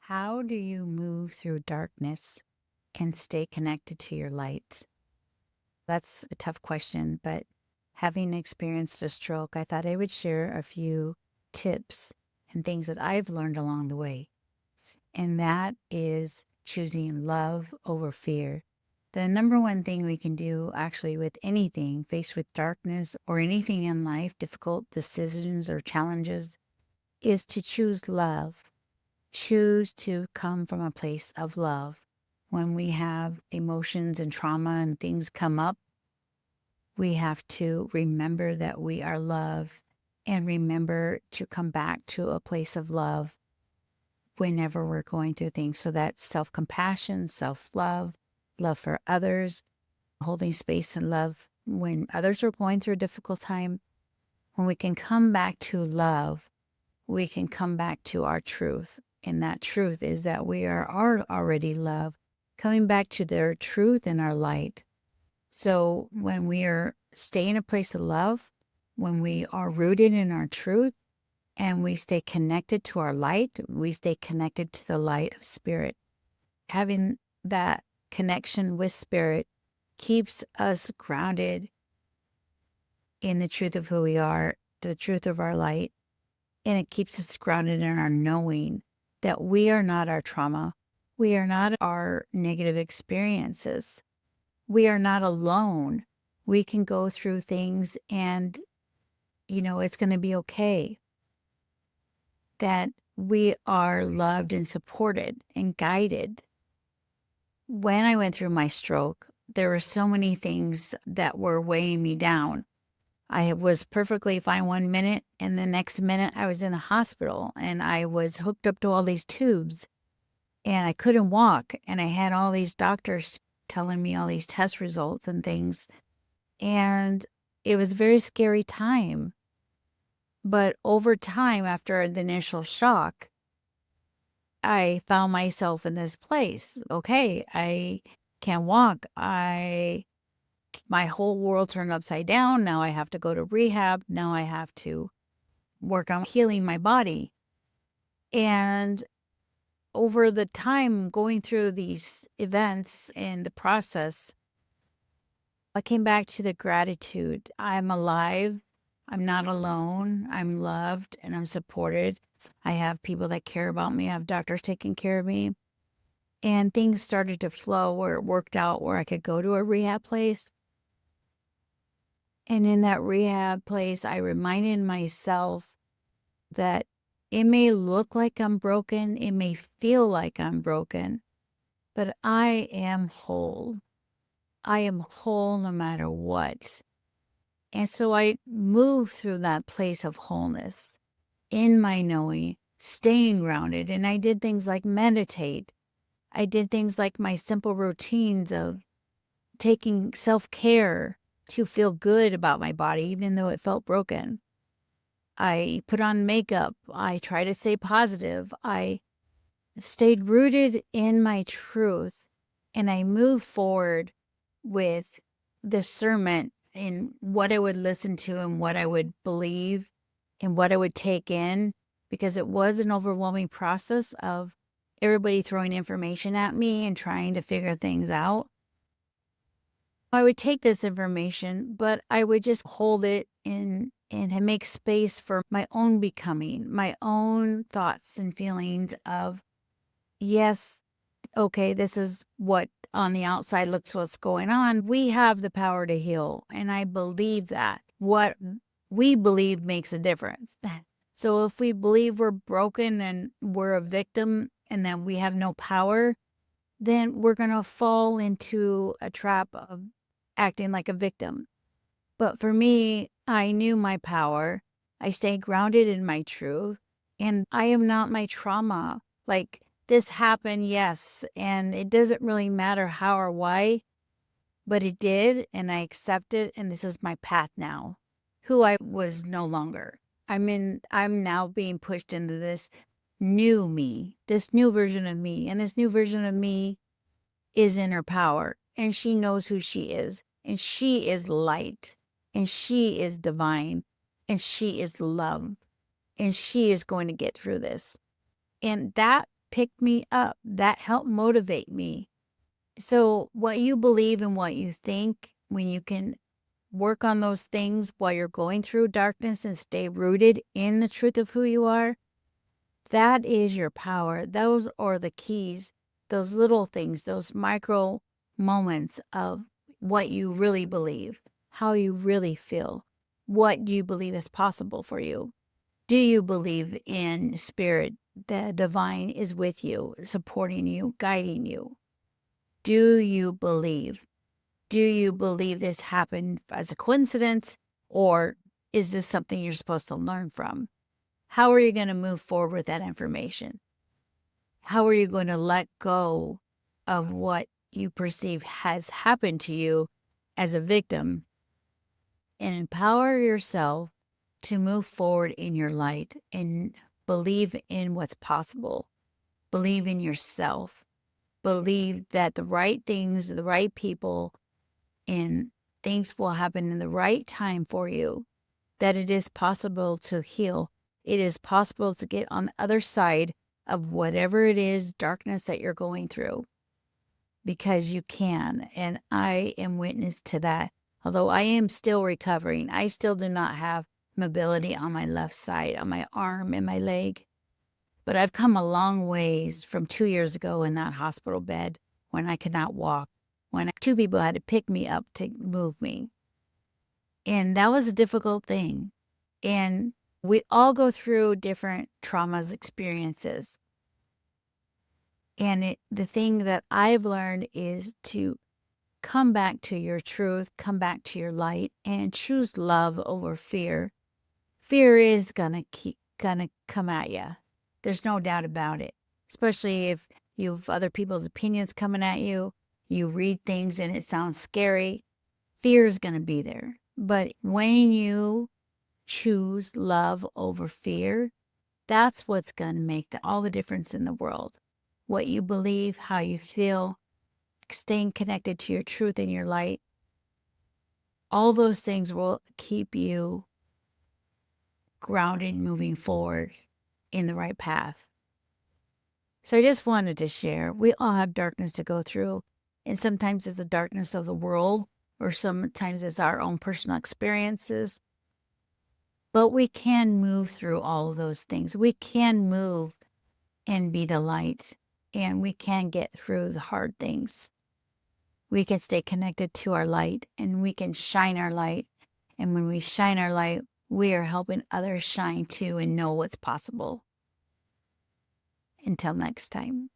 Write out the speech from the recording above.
How do you move through darkness and stay connected to your light? That's a tough question, but having experienced a stroke, I thought I would share a few tips and things that I've learned along the way. And that is choosing love over fear. The number one thing we can do actually with anything faced with darkness or anything in life, difficult decisions or challenges, is to choose love. Choose to come from a place of love. When we have emotions and trauma and things come up, we have to remember that we are loved and remember to come back to a place of love whenever we're going through things. So that's self compassion, self love, love for others, holding space and love when others are going through a difficult time. When we can come back to love, we can come back to our truth. And that truth is that we are already loved, coming back to their truth and our light. So when we are stay in a place of love, when we are rooted in our truth and we stay connected to our light, we stay connected to the light of spirit. Having that connection with spirit keeps us grounded in the truth of who we are, the truth of our light, and it keeps us grounded in our knowing that we are not our trauma. We are not our negative experiences. We are not alone. We can go through things and, it's going to be okay. That we are loved and supported and guided. When I went through my stroke, there were so many things that were weighing me down. I was perfectly fine 1 minute, and the next minute I was in the hospital and I was hooked up to all these tubes and I couldn't walk. And I had all these doctors telling me all these test results and things. And it was a very scary time. But over time, after the initial shock, I found myself in this place. Okay, I can't walk. My whole world turned upside down. Now I have to go to rehab. Now I have to work on healing my body. And over the time going through these events and the process, I came back to the gratitude. I'm alive. I'm not alone. I'm loved and I'm supported. I have people that care about me. I have doctors taking care of me. And things started to flow where it worked out where I could go to a rehab place. And in that rehab place, I reminded myself that it may look like I'm broken, it may feel like I'm broken, but I am whole. I am whole no matter what. And so I moved through that place of wholeness in my knowing, staying grounded. And I did things like meditate. I did things like my simple routines of taking self care to feel good about my body, even though it felt broken. I put on makeup. I try to stay positive. I stayed rooted in my truth and I moved forward with discernment in what I would listen to and what I would believe and what I would take in because it was an overwhelming process of everybody throwing information at me and trying to figure things out. I would take this information, but I would just hold it in and make space for my own becoming, my own thoughts and feelings of, yes, okay, this is what on the outside looks what's going on. We have the power to heal. And I believe that what we believe makes a difference. So if we believe we're broken and we're a victim and that we have no power, then we're going to fall into a trap of acting like a victim. But for me, I knew my power. I stayed grounded in my truth, and I am not my trauma. Like, this happened, yes, and it doesn't really matter how or why, but it did, and I accept it, and this is my path now. Who I was no longer. I'm now being pushed into this new me, this new version of me, and this new version of me is in her power, and she knows who she is, and she is light, and she is divine, and she is love, and she is going to get through this. And that picked me up. That helped motivate me. So, what you believe and what you think, when you can work on those things while you're going through darkness and stay rooted in the truth of who you are, that is your power. Those are the keys, those little things, those micro moments of what you really believe, how you really feel. What do you believe is possible for you? Do you believe in spirit? The divine is with you, supporting you, guiding you. Do you believe? Do you believe this happened as a coincidence, or is this something you're supposed to learn from? How are you going to move forward with that information? How are you going to let go of what you perceive has happened to you as a victim and empower yourself to move forward in your light and believe in what's possible? Believe in yourself. Believe that the right things, the right people, and things will happen in the right time for you, that it is possible to heal. It is possible to get on the other side of whatever it is, darkness that you're going through, because you can. And I am witness to that. Although I am still recovering, I still do not have mobility on my left side, on my arm and my leg. But I've come a long ways from 2 years ago in that hospital bed when I could not walk, when two people had to pick me up to move me. And that was a difficult thing. And we all go through different traumas, experiences. And the thing that I've learned is to come back to your truth, come back to your light, and choose love over fear. Fear is gonna come at you. There's no doubt about it. Especially if you have other people's opinions coming at you, you read things and it sounds scary. Fear is gonna be there. But when you choose love over fear, that's what's gonna make all the difference in the world. What you believe, how you feel, staying connected to your truth and your light, all those things will keep you grounded, moving forward in the right path. So I just wanted to share, we all have darkness to go through. And sometimes it's the darkness of the world, or sometimes it's our own personal experiences. But we can move through all of those things. We can move and be the light, and we can get through the hard things. We can stay connected to our light, and we can shine our light. And when we shine our light, we are helping others shine too and know what's possible. Until next time.